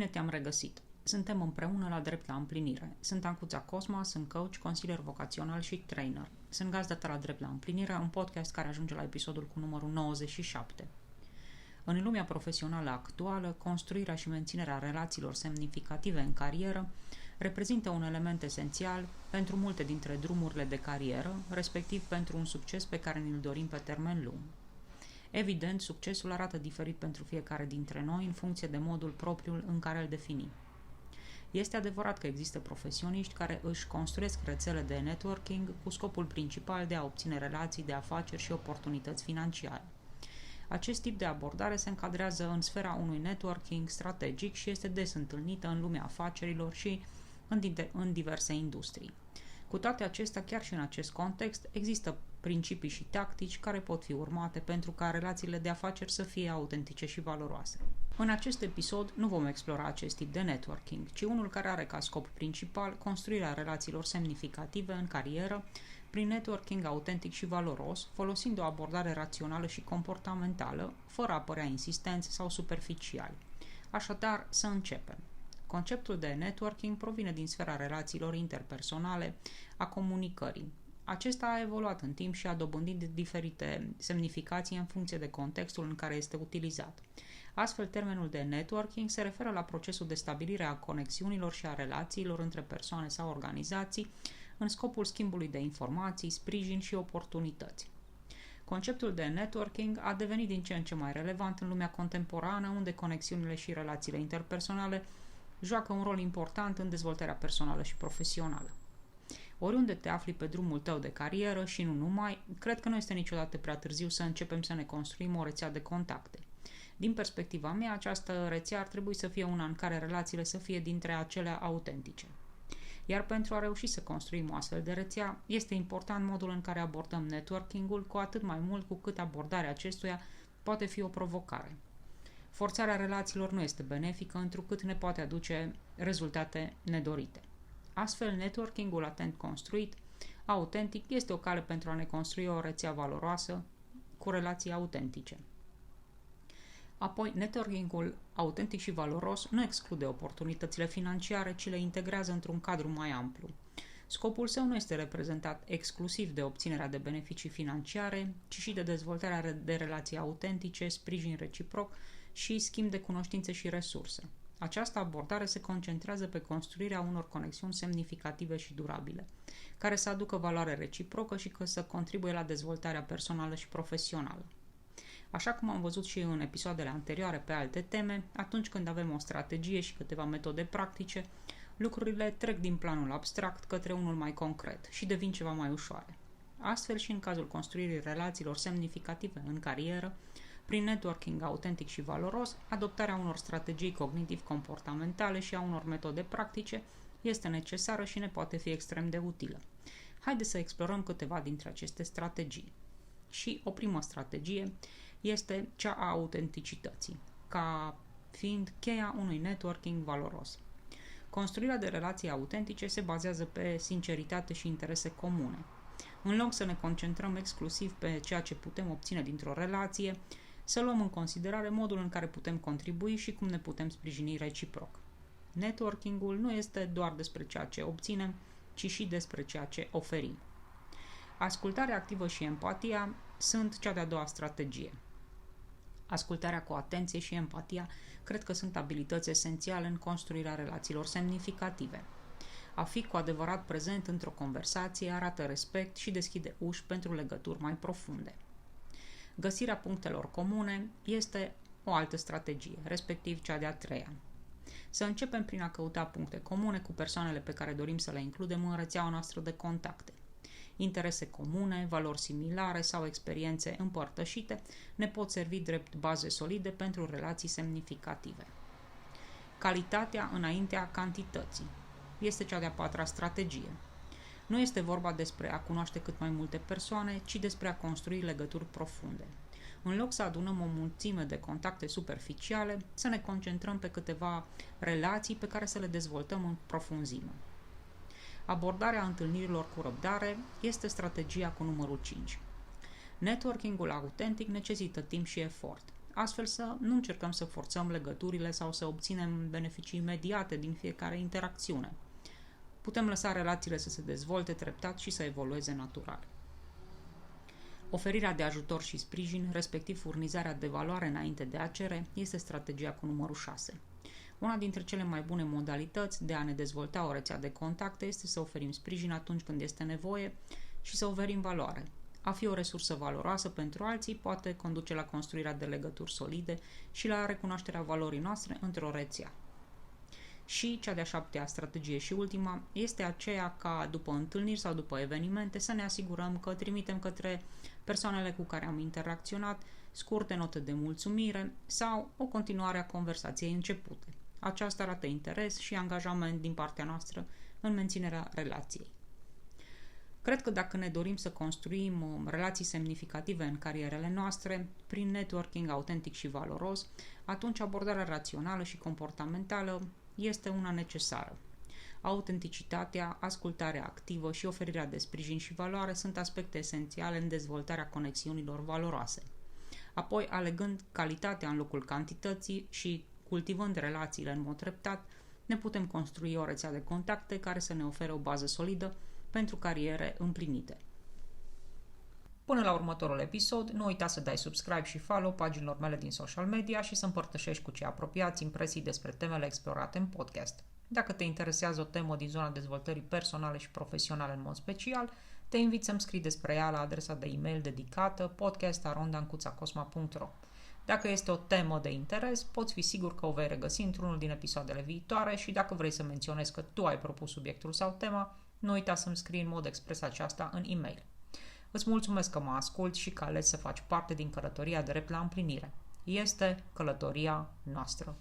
te-am regăsit! Suntem împreună la Drept la Împlinire. Sunt Ancuța Cosma, sunt coach, consilier vocațional și trainer. Sunt gazdă ta la Drept la Împlinire, un podcast care ajunge la episodul cu numărul 97. În lumea profesională actuală, construirea și menținerea relațiilor semnificative în carieră reprezintă un element esențial pentru multe dintre drumurile de carieră, respectiv pentru un succes pe care ne-l dorim pe termen lung. Evident, succesul arată diferit pentru fiecare dintre noi în funcție de modul propriu în care îl definim. Este adevărat că există profesioniști care își construiesc rețele de networking cu scopul principal de a obține relații de afaceri și oportunități financiare. Acest tip de abordare se încadrează în sfera unui networking strategic și este des întâlnită în lumea afacerilor și în diverse industrii. Cu toate acestea, chiar și în acest context, există principii și tactici care pot fi urmate pentru ca relațiile de afaceri să fie autentice și valoroase. În acest episod nu vom explora acest tip de networking, ci unul care are ca scop principal construirea relațiilor semnificative în carieră prin networking autentic și valoros, folosind o abordare rațională și comportamentală, fără a părea insistenți sau superficiali. Așadar, să începem. Conceptul de networking provine din sfera relațiilor interpersonale, a comunicării. Acesta a evoluat în timp și a dobândit diferite semnificații în funcție de contextul în care este utilizat. Astfel, termenul de networking se referă la procesul de stabilire a conexiunilor și a relațiilor între persoane sau organizații în scopul schimbului de informații, sprijin și oportunități. Conceptul de networking a devenit din ce în ce mai relevant în lumea contemporană, unde conexiunile și relațiile interpersonale joacă un rol important în dezvoltarea personală și profesională. Oriunde te afli pe drumul tău de carieră și nu numai, cred că nu este niciodată prea târziu să începem să ne construim o rețea de contacte. Din perspectiva mea, această rețea ar trebui să fie una în care relațiile să fie dintre acelea autentice. Iar pentru a reuși să construim o astfel de rețea, este important modul în care abordăm networking-ul, cu atât mai mult cu cât abordarea acestuia poate fi o provocare. Forțarea relațiilor nu este benefică, întrucât ne poate aduce rezultate nedorite. Astfel, networking-ul atent construit, autentic, este o cale pentru a ne construi o rețea valoroasă cu relații autentice. Apoi, networking-ul autentic și valoros nu exclude oportunitățile financiare, ci le integrează într-un cadru mai amplu. Scopul său nu este reprezentat exclusiv de obținerea de beneficii financiare, ci și de dezvoltarea de relații autentice, sprijin reciproc și schimb de cunoștințe și resurse. Această abordare se concentrează pe construirea unor conexiuni semnificative și durabile, care să aducă valoare reciprocă și să contribuie la dezvoltarea personală și profesională. Așa cum am văzut și în episoadele anterioare pe alte teme, atunci când avem o strategie și câteva metode practice, lucrurile trec din planul abstract către unul mai concret și devin ceva mai ușoare. Astfel și în cazul construirii relațiilor semnificative în carieră, prin networking autentic și valoros, adoptarea unor strategii cognitiv-comportamentale și a unor metode practice este necesară și ne poate fi extrem de utilă. Haideți să explorăm câteva dintre aceste strategii. Și o primă strategie este cea a autenticității, ca fiind cheia unui networking valoros. Construirea de relații autentice se bazează pe sinceritate și interese comune. În loc să ne concentrăm exclusiv pe ceea ce putem obține dintr-o relație, să luăm în considerare modul în care putem contribui și cum ne putem sprijini reciproc. Networking-ul nu este doar despre ceea ce obținem, ci și despre ceea ce oferim. Ascultarea activă și empatia sunt cea de-a doua strategie. Ascultarea cu atenție și empatia cred că sunt abilități esențiale în construirea relațiilor semnificative. A fi cu adevărat prezent într-o conversație arată respect și deschide uși pentru legături mai profunde. Găsirea punctelor comune este o altă strategie, respectiv cea de-a treia. Să începem prin a căuta puncte comune cu persoanele pe care dorim să le includem în rețeaua noastră de contacte. Interese comune, valori similare sau experiențe împărtășite ne pot servi drept baze solide pentru relații semnificative. Calitatea înaintea cantității este cea de-a patra strategie. Nu este vorba despre a cunoaște cât mai multe persoane, ci despre a construi legături profunde. În loc să adunăm o mulțime de contacte superficiale, să ne concentrăm pe câteva relații pe care să le dezvoltăm în profunzime. Abordarea întâlnirilor cu răbdare este strategia cu numărul 5. Networking-ul autentic necesită timp și efort. astfel să nu încercăm să forțăm legăturile sau să obținem beneficii imediate din fiecare interacțiune. Putem lăsa relațiile să se dezvolte treptat și să evolueze natural. Oferirea de ajutor și sprijin, respectiv furnizarea de valoare înainte de a cere, este strategia cu numărul 6. Una dintre cele mai bune modalități de a ne dezvolta o rețea de contacte este să oferim sprijin atunci când este nevoie și să oferim valoare. A fi o resursă valoroasă pentru alții poate conduce la construirea de legături solide și la recunoașterea valorii noastre într-o rețea. Și cea de-a 7-a strategie și ultima este aceea ca după întâlniri sau după evenimente să ne asigurăm că trimitem către persoanele cu care am interacționat scurte note de mulțumire sau o continuare a conversației începute. Aceasta arată interes și angajament din partea noastră în menținerea relației. Cred că dacă ne dorim să construim relații semnificative în carierele noastre, prin networking autentic și valoros, atunci abordarea rațională și comportamentală este una necesară. Autenticitatea, ascultarea activă și oferirea de sprijin și valoare sunt aspecte esențiale în dezvoltarea conexiunilor valoroase. Apoi, alegând calitatea în locul cantității și cultivând relațiile în mod treptat, ne putem construi o rețea de contacte care să ne ofere o bază solidă pentru cariere împlinite. Până la următorul episod, nu uita să dai subscribe și follow paginilor mele din social media și să împărtășești cu cei apropiați impresii despre temele explorate în podcast. Dacă te interesează o temă din zona dezvoltării personale și profesionale în mod special, te invit să-mi scrii despre ea la adresa de e-mail dedicată podcast@ancuțacosma.ro. Dacă este o temă de interes, poți fi sigur că o vei regăsi într-unul din episoadele viitoare și dacă vrei să menționezi că tu ai propus subiectul sau tema, nu uita să-mi scrii în mod expres aceasta în e-mail. Îți mulțumesc că mă asculți și că alegi să faci parte din călătoria drept la împlinire. Este călătoria noastră.